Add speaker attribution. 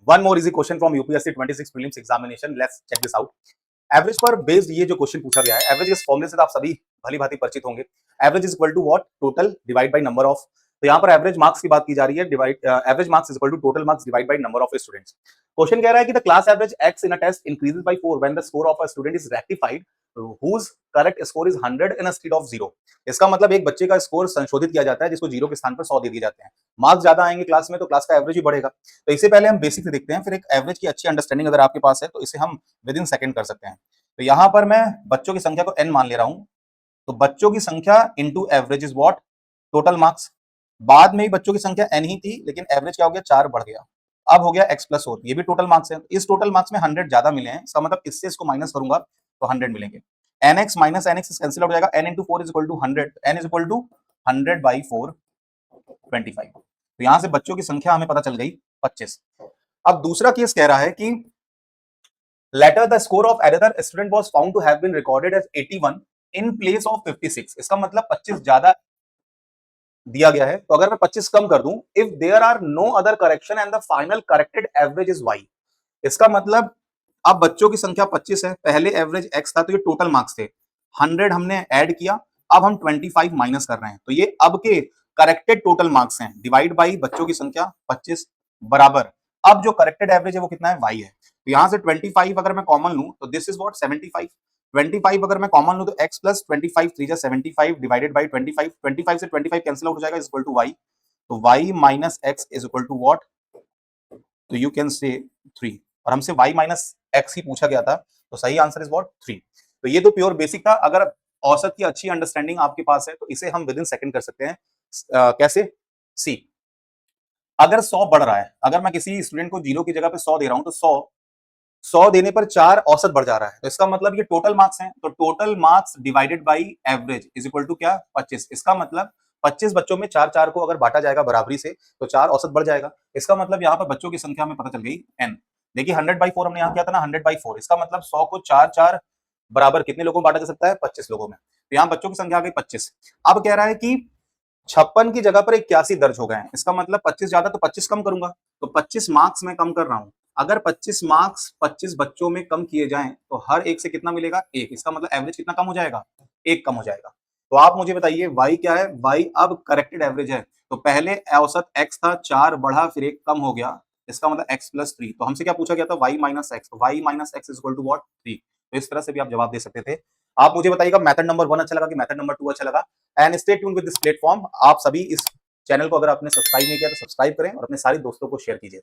Speaker 1: One more easy question from UPSC 26 prelims examination. Let's check this out. Average पर based ये जो question पूछा गया है, एवरेज इस फॉर्मूले से तो आप सभी भली भांति परिचित होंगे। Average is equal to what? Total divide by number of. तो यहाँ पर एवरेज मार्क्स की बात की जा रही है। Average marks is equal to total marks divide by number of students. Question कह रहा है कि the class average x in a test increases by 4 when the score of a student is rectified whose correct score is 100 instead of 0। इसका मतलब एक बच्चे का score संशोधित किया जाता है जिसको 0 के स्थान पर 100 दे दिए जाते हैं। मार्क्स ज्यादा आएंगे क्लास में तो क्लास का एवरेज ही बढ़ेगा। तो इससे पहले हम बेसिक से देखते हैं, फिर एक एवरेज की अच्छी अंडरस्टैंडिंग अगर आपके पास है तो इसे हम विद इन सेकंड कर सकते हैं। तो यहां पर मैं बच्चों की संख्या को n मान ले रहा हूं, तो बच्चों की संख्या into average is what? Total marks. बाद में ही बच्चों की संख्या n ही थी, लेकिन एवरेज क्या हो गया? 4 बढ़ गया। अब हो गया x प्लस 4, ये भी टोटल मार्क्स है। इस टोटल मार्क्स में 100 ज्यादा मिले हैं, इसका मतलब इससे इसको माइनस करूंगा तो 100 मिलेंगे। nx minus nx cancel out हो जाएगा। n into 4 is equal to 100, n is equal to 100 by 4 25। तो यहां से बच्चों की संख्या हमें पता चल गई 25। अब दूसरा केस कह रहा है कि later the score of another student was found to have been recorded as 81 in place of 56। इसका मतलब 25 ज्यादा दिया गया है, तो अगर मैं 25 कम कर दूं, if there are no other correction and the final corrected average is y। इसका मतलब अब बच्चों की संख्या 25 है, पहले एवरेज x था तो ये टोटल मार्क्स थे, 100 हमने ऐड किया, अब हम 25 माइनस कर रहे हैं, तो ये अब के करेक्टेड टोटल मार्क्स हैं, डिवाइड बाई बच्चों की संख्या 25 बराबर अब जो करेक्टेड एवरेज है वो कितना है? y है। तो यहां से 25 अगर मैं कॉमन लूं तो दिस इज व्हाट? 75। 25 अगर मैं कॉमन लूं तो x प्लस 25 3 जा 75 डिवाइडेड बाई 25। 25 से 25 कैंसिल आउट हो जाएगा, इज इक्वल टू y। तो y minus x is equal to what? तो यू कैन से 3। और हमसे y माइनस x ही पूछा गया था, तो सही आंसर इज व्हाट? 3। तो ये तो प्योर बेसिक था। अगर औसत की अच्छी अंडरस्टैंडिंग आपके पास है तो इसे हम विद इन सेकंड कर सकते हैं। कैसे? सी, अगर 100 बढ़ रहा है, अगर मैं किसी स्टूडेंट को 0 की जगह पे 100 दे रहा हूं तो 100 देने पर 4 औसत बढ़ जा रहा है, तो इसका मतलब ये टोटल मार्क्स हैं, तो total marks divided by average is equal to क्या? 25। इसका मतलब 25 बच्चों में 4 को अगर बांटा जाएगा बराबरी से तो 4 औसत बढ़ जाएगा। इसका मतलब यहाँ पर बच्चों की संख्या हमें पता चल गई n। देखिए 100/4 हमने यहाँ किया था ना, 100/4। इसका मतलब 100 को 4 बराबर कितने लोगों में बांटा जा सकता है? 25 लोगों में। तो यहाँ बच्चों की संख्या आ गई 25। अब कह रहा है कि 56 की जगह पर 81 दर्ज हो गए हैं, इसका मतलब 25 ज्यादा तो 25 कम करूंगा, तो 25 मार्क्स में कम कर रहा हूं। अगर 25 मार्क्स 25 बच्चों में कम किए जाएं तो हर एक से कितना मिलेगा? 1। इसका मतलब एवरेज कितना कम हो जाएगा? 1 कम हो जाएगा। तो आप मुझे बताइए y क्या है? y अब करेक्टेड एवरेज है, तो पहले औसत x था, 4 बढ़ा फिर 1 कम हो गया, इसका मतलब x प्लस 3। तो हमसे क्या पूछा गया था? y minus x. तो y minus x is equal to what? 3। तो इस तरह से भी आप जवाब दे सकते थे। आप मुझे बताइएगा मेथड नंबर 1 अच्छा लगा कि मेथड नंबर 2 अच्छा लगा? And stay tune with this platform. आप सभी इस चैनल को अगर आपने सब्सक्राइब नहीं किया तो सब्सक्राइब करें और अपने सारे दोस्तों को शेयर कीजिए।